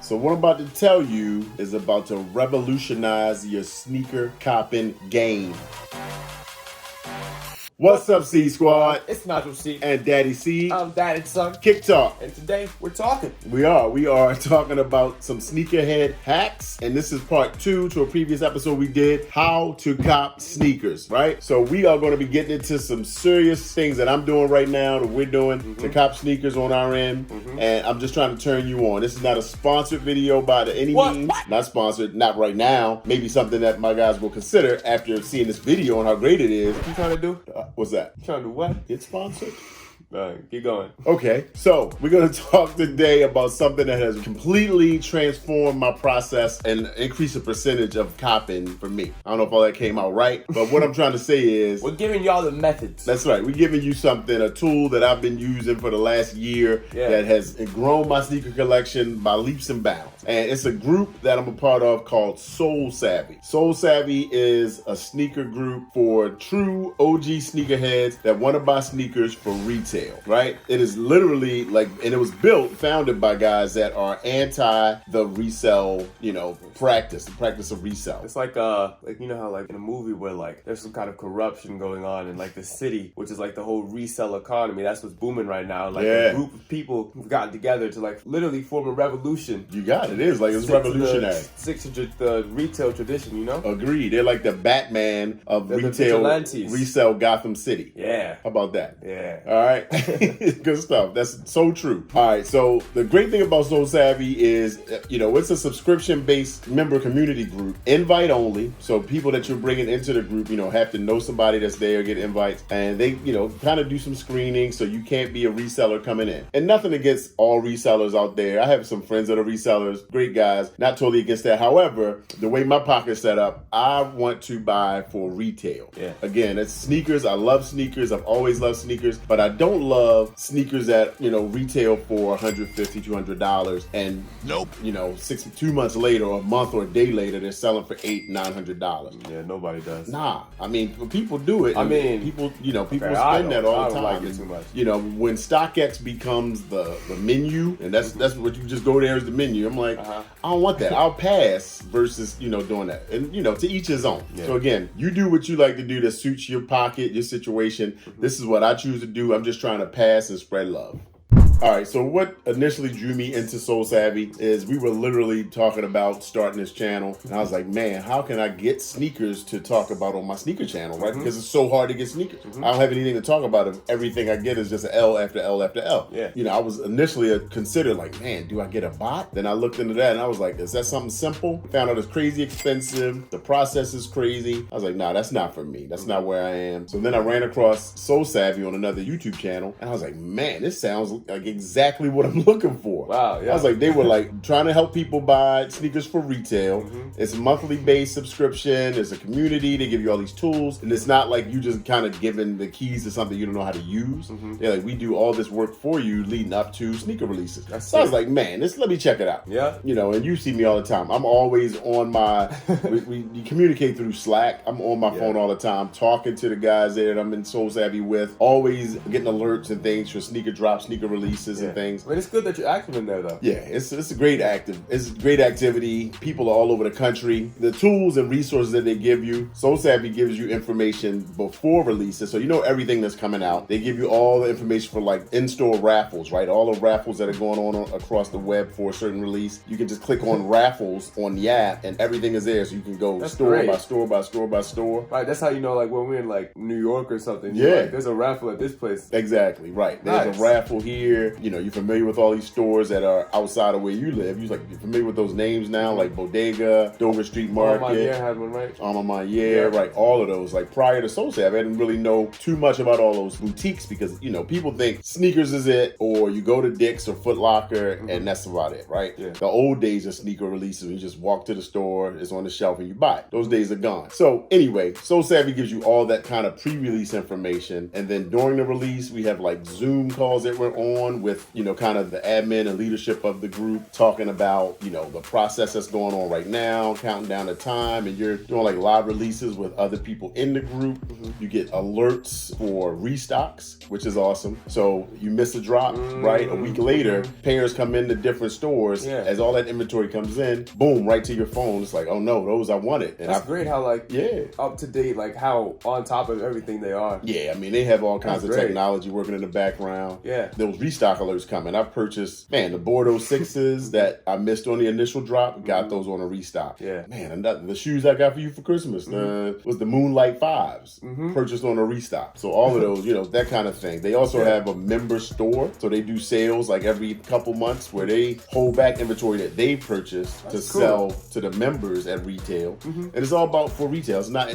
So what I'm about to tell you is about to revolutionize your sneaker copping game. What's up, C Squad? It's Nigel C. And Daddy C. I'm Daddy's son. Kick Talk. And today we're talking. We are talking about some sneakerhead hacks. And this is part 2 to a previous episode we did, how to cop sneakers, right? So we are going to be getting into some serious things that I'm doing right now, that we're doing to cop sneakers on our end. And I'm just trying to turn you on. This is not a sponsored video by any means. Not sponsored, not right now. Maybe something that my guys will consider after seeing this video and how great it is. What you trying to do? What's that? You trying to do what? Get sponsored? All right, keep going. Okay, so we're going to talk today about something that has completely transformed my process and increased the percentage of copping for me. I don't know if all that came out right, but what I'm trying to say is... We're giving y'all the methods. That's right. We're giving you something, a tool that I've been using for the last year that has grown my sneaker collection by leaps and bounds. And it's a group that I'm a part of called Soul Savvy. Soul Savvy is a sneaker group for true OG sneakerheads that want to buy sneakers for retail. Right? It is literally like, and it was founded by guys that are anti the resell, the practice of resell. It's like how like in a movie where like there's some kind of corruption going on in like the city, which is like the whole resell economy. That's what's booming right now. Like a group of people who've gotten together to like literally form a revolution. You got it. It is like it's revolutionary. Stick to the retail tradition, Agreed. They're like the Batman of retail resell Gotham City. Yeah. How about that? Yeah. All right. Good stuff. That's so true. All right. So the great thing about Soul Savvy is, it's a subscription-based member community group, invite only. So people that you're bringing into the group, have to know somebody that's there, get invites, and they, kind of do some screening. So you can't be a reseller coming in. And nothing against all resellers out there. I have some friends that are resellers, great guys, not totally against that. However, the way my pocket's set up, I want to buy for retail. Yeah. Again, it's sneakers. I love sneakers. I've always loved sneakers, but I don't love sneakers that retail for $150, $200 and 2 months later or a month or a day later they're selling for $800, $900. Yeah, nobody does. Nah, I mean people do it. People spend that all the time. Like it too much. When StockX becomes the menu, and that's what you just go there as the menu. I'm like, I don't want that. I'll pass versus doing that. And to each his own. Yeah. So again, you do what you like to do that suits your pocket, your situation. This is what I choose to do. I'm just trying to pass and spread love. All right, so what initially drew me into Soul Savvy is we were literally talking about starting this channel, and I was like, man, how can I get sneakers to talk about on my sneaker channel, right? Because it's so hard to get sneakers. I don't have anything to talk about if everything I get is just L after L after L. Yeah. I was initially considered like, man, do I get a bot? Then I looked into that, and I was like, is that something simple? Found out it's crazy expensive. The process is crazy. I was like, nah, that's not for me. That's not where I am. So then I ran across Soul Savvy on another YouTube channel, and I was like, man, this sounds like exactly what I'm looking for. Wow, yeah. I was like, they were like trying to help people buy sneakers for retail. It's a monthly based subscription. There's a community. They give you all these tools. And it's not like you just kind of given the keys to something you don't know how to use. They're like, we do all this work for you leading up to sneaker releases. So I was like, man, let me check it out. Yeah. And you see me all the time. I'm always on my, we communicate through Slack. I'm on my phone all the time, talking to the guys there that I'm in Soul Savvy with, always getting alerts and things for sneaker drops, sneaker releases and things. But it's good that you're active in there, though. Yeah, it's a great activity. People are all over the country. The tools and resources that they give you, Soul Savvy gives you information before releases, so you know everything that's coming out. They give you all the information for like in-store raffles, right? All the raffles that are going on across the web for a certain release. You can just click on raffles on the app, and everything is there, so you can go store by store by store by store. Right, that's how like when we're in like New York or something. Like, there's a raffle at this place. Exactly, right. There's a raffle here. You're familiar with all these stores that are outside of where you live. You're familiar with those names now, like Bodega, Dover Street Market. Alma Mayer had one, right? Alma Mayer, right. All of those. Like prior to Soul Savvy, I didn't really know too much about all those boutiques because, people think sneakers is it, or you go to Dick's or Foot Locker and that's about it, right? Yeah. The old days of sneaker releases, you just walk to the store, it's on the shelf and you buy it. Those days are gone. So anyway, Soul Savvy gives you all that kind of pre-release information. And then during the release, we have like Zoom calls that we're on on with, kind of the admin and leadership of the group, talking about, the process that's going on right now, counting down the time, and you're doing like live releases with other people in the group. You get alerts for restocks, which is awesome. So you miss a drop, right? A week later, pairs come into different stores. As all that inventory comes in, boom, right to your phone. It's like, oh no, those I wanted. And that's great how up to date, like how on top of everything they are. Yeah, I mean, they have all kinds of technology working in the background. Yeah. Those restock alerts coming. I've purchased, the Bordeaux 6s that I missed on the initial drop, got those on a restock. Yeah. Man, and the shoes I got for you for Christmas was the Moonlight 5s, purchased on a restock. So all of those, that kind of thing. They also have a member store, so they do sales like every couple months where they hold back inventory that they purchased to sell to the members at retail. And it's all about for retail. It's not.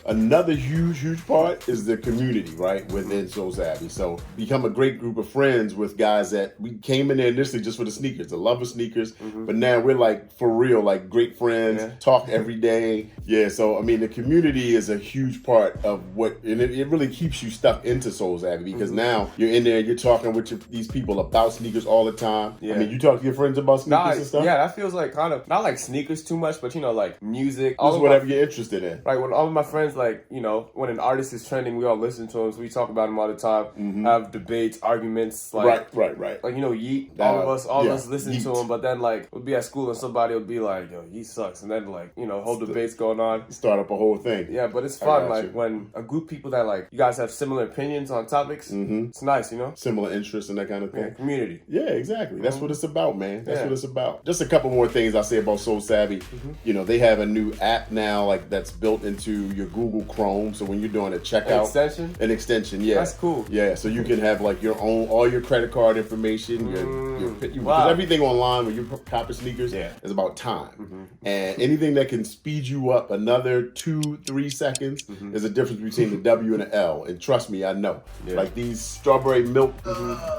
Another huge part is the community, right, within So Savvy. So become a great group of friends with guys that we came in there initially just for the sneakers, the love of sneakers, but now we're like for real, like great friends, talk every day. Yeah, so I mean the community is a huge part of and it really keeps you stuck into So Savvy because now you're in there, you're talking with these people about sneakers all the time. I mean, you talk to your friends about sneakers and stuff? Yeah, that feels like kind of, not like sneakers too much, but like music. Just whatever you're interested in. Right, when all of my friends, like, when an artist is trending, we all listen to him, so we talk about him all the time, have debates, arguments, like... Right. Like, Yeet, all of us listen to him, but then, like, we'll be at school and somebody will be like, yo, Yeet sucks, and then, like, whole debates going on. Start up a whole thing. Yeah, but it's fun, like, when a group of people that, like, you guys have similar opinions on topics, it's nice, Similar interests and that kind of thing. Yeah, community. Yeah, exactly. That's what it's about, man. That's what it's about. Just a couple more things I'll say about So Savvy. They have a new app now, like, that's built into your Google Chrome, so when you're doing a checkout... An extension, yeah. That's cool. Yeah, so you can have, like, your own, all your credit card information, because everything online when you're copping sneakers is about time. And anything that can speed you up another 2-3 seconds is a difference between the W and the L. And trust me, I know. Like these strawberry milk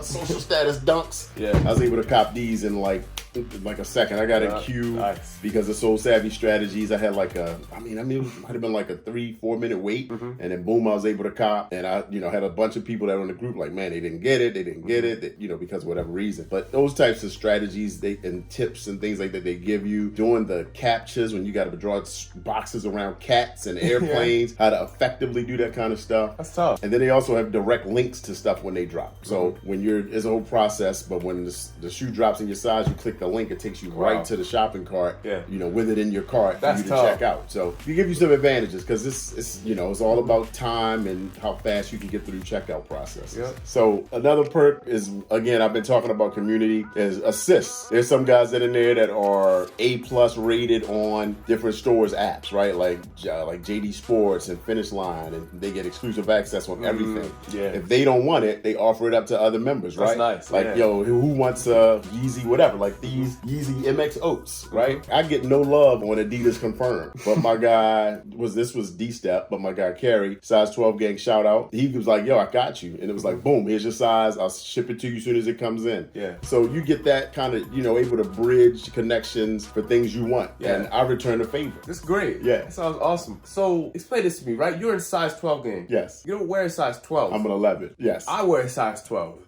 social status dunks, I was able to cop these in like a second. I got a queue because of So Savvy strategies. I had like it might have been like a 3-4 minute wait, and then boom, I was able to cop. And I, had a bunch of people that were in the group like, man, they didn't get it, because of whatever reason. But those types of strategies, and tips and things like that they give you, doing the captures when you got to draw boxes around cats and airplanes, how to effectively do that kind of stuff. That's tough. And then they also have direct links to stuff when they drop. So when it's a whole process, but when the shoe drops in your size, you click the link, it takes you right to the shopping cart, with it in your cart for you to check out. So you give you some advantages because it's all about time and how fast you can get through the checkout process. So another perk is, again, I've been talking about community, is assists. There's some guys that in there that are A+ rated on different stores apps, right? Like JD Sports and Finish Line, and they get exclusive access on everything. If they don't want it, they offer it up to other members, right? That's nice. Like, yo, who wants Yeezy whatever, like these Yeezy MX Oats, right? I get no love on Adidas Confirmed, but my guy was D-Step, but my guy Carrie, size 12 gang, shout out. He was like, yo, I got you. And it was like, boom, here's your size. I'll ship it to you as soon as it comes in. So you get that kind of, able to bridge connections for things you want. And I return the favor. That's great. That sounds awesome. So explain this to me, right? You're in size 12 gang. Yes. You don't wear a size 12. I'm an 11. Yes. I wear a size 12.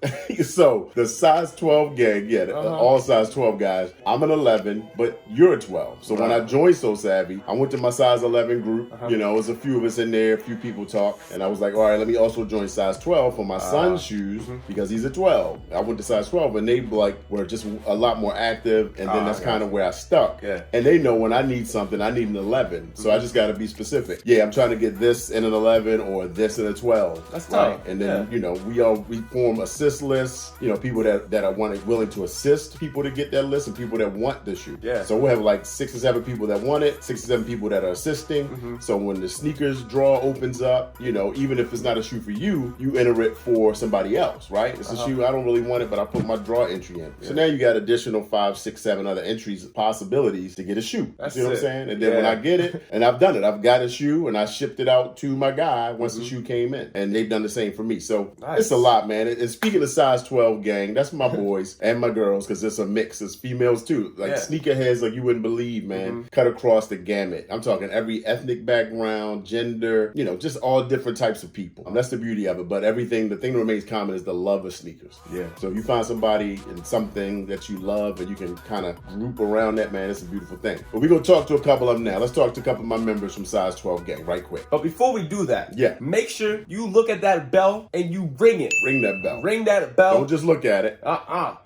So the size 12 gang, all size 12 guys, I'm an 11, but you're a 12. So when I joined So Savvy, I went to my size 11 group. It was a few of us in there, a few people talk, and I was like, all right, let me also join size 12 for my son's shoes because he's a 12. I went to size 12, and they were just a lot more active, and then that's kind of where I stuck. And they know when I need something, I need an 11. So I just got to be specific. I'm trying to get this in an 11 or this in a 12. That's tight. And then we form assist lists. People that are willing to assist people to get that list, and people that want the shoe. So we'll have like 6 or 7 people that want it, 6 or 7 people that are assisting. So when the sneakers draw opens up, even if it's not a shoe for you, you enter it for somebody else, right? It's a shoe I don't really want it, but I put my draw entry in. So now you got additional 5, 6, 7 other entries, possibilities to get a shoe. You know what I'm saying? And then when I get it, and I've done it, I've got a shoe and I shipped it out to my guy once the shoe came in, and they've done the same for me. So it's a lot, man. And speaking of size 12 gang, that's my boys and my girls, because it's a mix audiences, females too. Like sneakerheads, like you wouldn't believe, man, cut across the gamut. I'm talking every ethnic background, gender, you know, just all different types of people. That's the beauty of it. But the thing that remains common is the love of sneakers. Yeah. So if you find somebody in something that you love and you can kind of group around that, man, it's a beautiful thing. But we're going to talk to a couple of them now. Let's talk to a couple of my members from Size 12 Gang right quick. But before we do that, make sure you look at that bell and you ring it. Ring that bell. Ring that bell. Don't just look at it.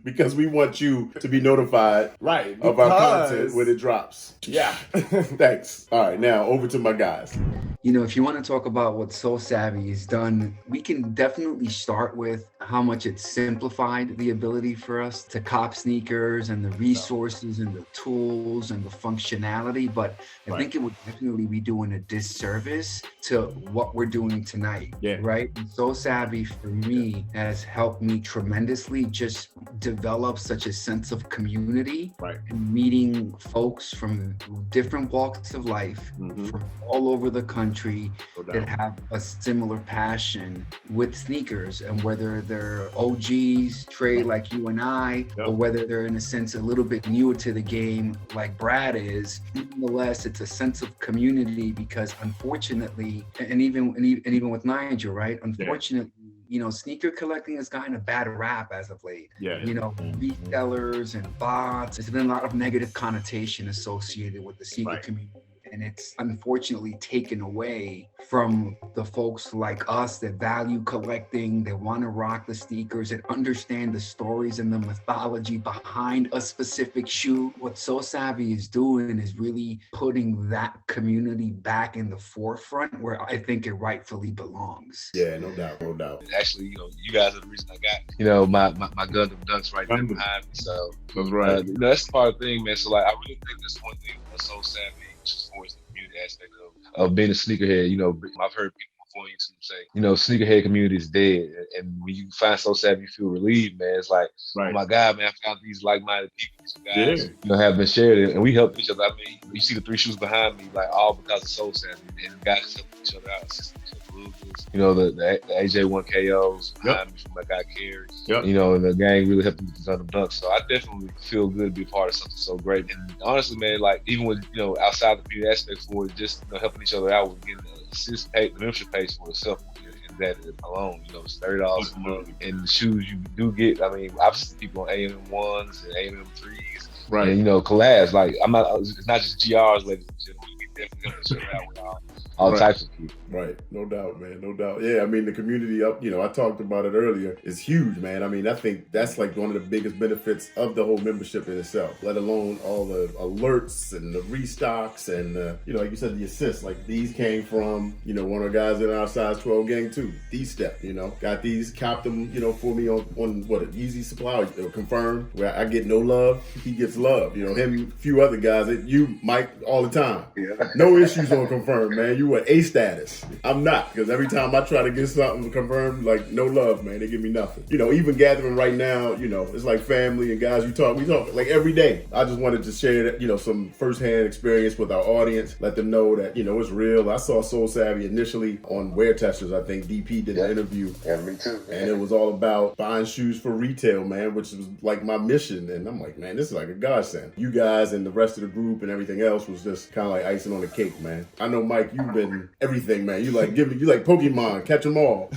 Because we want you to be notified of our content when it drops. Yeah. Thanks. All right, now over to my guys. You know, if you want to talk about what So Savvy has done, we can definitely start with how much it's simplified the ability for us to cop sneakers and the resources and the tools and the functionality. But I think it would definitely be doing a disservice to what we're doing tonight. Yeah. Right? And So Savvy for me has helped me tremendously just develop such a sense of community and meeting folks from different walks of life from all over the country that have a similar passion with sneakers, and whether they're OGs, Trey like you and I, or whether they're in a sense a little bit newer to the game like Brad is, nonetheless, it's a sense of community because unfortunately, and even with Nigel, right? Unfortunately, you know, sneaker collecting has gotten a bad rap as of late. You know, resellers and bots. There's been a lot of negative connotation associated with the sneaker community. And it's unfortunately taken away from the folks like us that value collecting, that want to rock the sneakers, that understand the stories and the mythology behind a specific shoe. What So Savvy is doing is really putting that community back in the forefront where I think it rightfully belongs. Yeah, no doubt, no doubt. Actually, you know, you guys are the reason I got, you know, my Gundam Dunks right there behind me. So that's right. You know, that's part of the thing, man. So like, I really think that's one thing that's So Savvy, as far as the community aspect of being a sneakerhead. You know, I've heard people before you say, you know, sneakerhead community is dead, and when you find So Savvy, you feel relieved, man. It's like, oh my God, man, I found these like-minded people, these guys, you know, have been shared it, and we help each other. I mean, you see the 3 shoes behind me, like all because of So Savvy, and guys help each other out, assisting each other. You know, the AJ1 KOs behind me from my guy Kerry. You know, and the gang really helped me with the Gundam Dunks. So I definitely feel good to be a part of something so great. And honestly, man, like even with, you know, outside the community aspect for it, just, you know, helping each other out with getting the membership page for itself. And that alone, you know, it's $30 a month. And the shoes you do get, I mean, I've seen people on AM1s and AM3s. Right. And, you know, collabs. Like, it's not just GRs, ladies and gentlemen. We definitely help each other out with all types of people. Right. No doubt, man. No doubt. Yeah, I mean, the community up, you know, I talked about it earlier, is huge, man. I mean, I think that's like one of the biggest benefits of the whole membership in itself, let alone all the alerts and the restocks and, you know, like you said, the assists. Like these came from, you know, one of the guys in our Size 12 Gang too, D-Step, you know, got these, copped them, you know, for me on what, an Easy Supply, confirmed, where I get no love, he gets love. You know, him, a few other guys, you, Mike, all the time. No issues on Confirmed, man. You were A status. I'm not, because every time I try to get something confirmed, like, no love, man. They give me nothing. You know, even gathering right now, you know, it's like family and guys we talk like every day. I just wanted to share that, you know, some firsthand experience with our audience, let them know that, you know, it's real. I saw So Savvy initially on Wear Testers. I think DP did an interview. Yeah, me too. Man. And it was all about buying shoes for retail, man, which was like my mission. And I'm like, man, this is like a godsend. You guys and the rest of the group and everything else was just kind of like icing on the cake, man. I know, Mike, you've been everything, man. You like Pokemon, catch them all.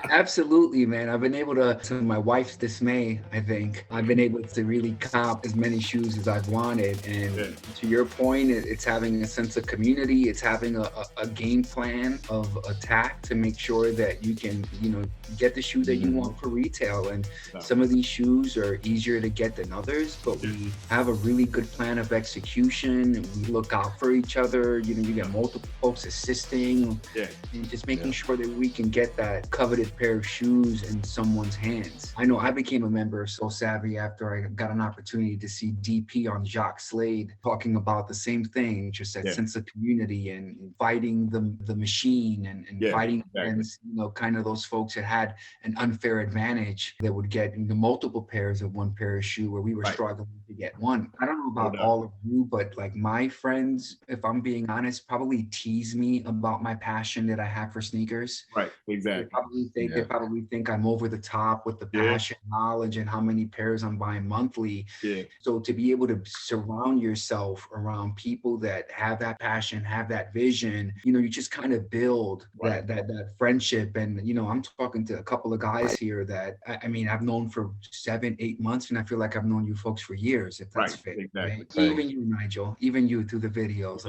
Absolutely, man. I've been able to my wife's dismay, I think, I've been able to really cop as many shoes as I've wanted. And to your point, it's having a sense of community. It's having a game plan of attack to make sure that you can, you know, get the shoe that you want for retail. And some of these shoes are easier to get than others, but we have a really good plan of execution. We look out for each other. You know, you get multiple folks assisting and just making sure that we can get that coveted pair of shoes in someone's hands. I know I became a member of So Savvy after I got an opportunity to see DP on Jacques Slade talking about the same thing, just that sense of community and fighting the machine and fighting against, you know, kind of those folks that had an unfair advantage that would get the multiple pairs of one pair of shoe where we were struggling to get one. I don't know about all of you, but like my friends, if I'm being honest, probably tease me about my passion that I have for sneakers. Right, exactly. They probably think They probably think I'm over the top with the passion, knowledge, and how many pairs I'm buying monthly. Yeah. So to be able to surround yourself around people that have that passion, have that vision, you know, you just kind of build that friendship. And, you know, I'm talking to a couple of guys here that, I mean, I've known for 7-8 months, and I feel like I've known you folks for years, if that's fair. Exactly. Right? Even you, Nigel, even you through the videos.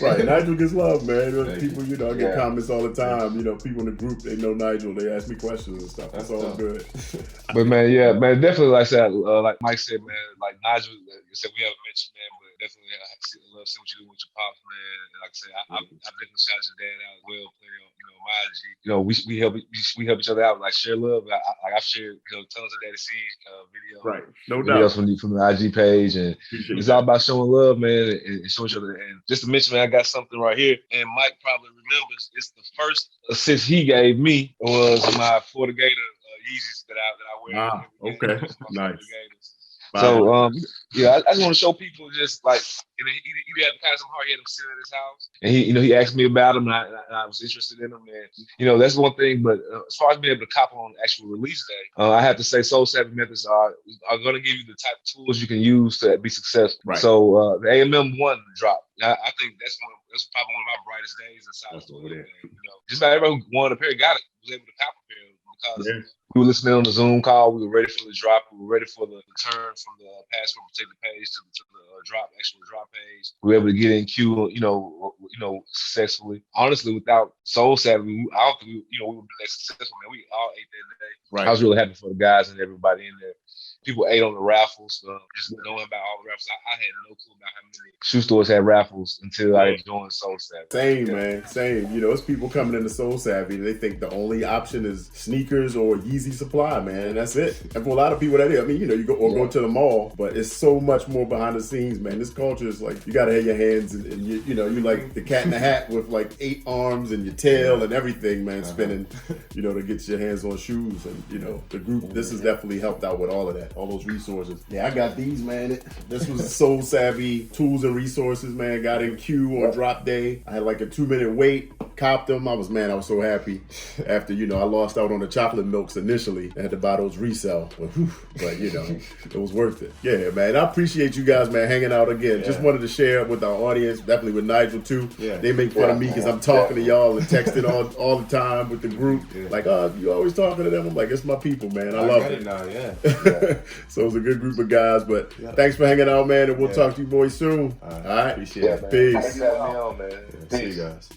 Right, Nigel gets love, man. People, you know, I get comments all the time. You know, people in the group, they know Nigel. They ask me questions and stuff. That's all good. But man, definitely, like I said, like Mike said, man, like Nigel, like I said, we haven't mentioned, man, but definitely, I love seeing what you do with your pops, man. And like I said, I definitely shout your dad out as well, playing on, you know, my IG. You know, we help each other out, like share love. I've shared, you know, tons of Daddy C videos, right? No videos doubt from the IG page, and it's all about showing love, man, and showing each other. And just to mention, man, I got something right here, and Mike probably remembers. It's the first assist he gave me was my Florida Gator Yeezys that I wear. Okay, nice. So I just want to show people just like, you know, he had kind of some hard, he had them sitting at his house, and he asked me about them, and I was interested in them, and you know that's one thing. But as far as being able to cop on actual release day, I have to say Soul Savvy Methods are going to give you the type of tools you can use to be successful. Right. So the AMM 1 drop, I think that's probably one of my brightest days inside the store. You know, just about everyone who wanted a pair got it was able to cop a pair because we were listening on the Zoom call. We were ready for the drop. We were ready for the turn from the password protected page to the actual drop page. We were able to get in queue, you know, successfully. Honestly, without Soul Savvy, I don't think we would be that successful, man. We all ate that day. Right. I was really happy for the guys and everybody in there. People ate on the raffles. Just knowing about all the raffles, I had no clue about how many shoe stores had raffles until I joined Soul Savvy. Same, man. Same. You know, it's people coming into Soul Savvy. They think the only option is sneakers or Yeezy Supply, man. And that's it. And for a lot of people, that is. I mean, you know, you go to the mall, but it's so much more behind the scenes, man. This culture is like, you got to have your hands and you know, you like the cat in the hat with like 8 arms and your tail and everything, man, spinning, you know, to get your hands on shoes. And, you know, the group, this has definitely helped out with all of that. All those resources. Yeah, I got these, man. This was Soul Savvy tools and resources, man. Got in queue on drop day. I had like a 2-minute wait. Copped them. I was so happy after, you know, I lost out on the chocolate milks initially. I had to buy those resell. But you know, it was worth it. Yeah, man. I appreciate you guys, man, hanging out again. Just wanted to share with our audience, definitely with Nigel too. They make fun of me because I'm talking to y'all and texting all the time with the group. Like, you always talking to them. I'm like, it's my people, man. I love it. Now, So it was a good group of guys, but thanks for hanging out, man, and we'll talk to you boys soon. All right? Appreciate it, man. Peace. Thanks for having me on, man. See you guys.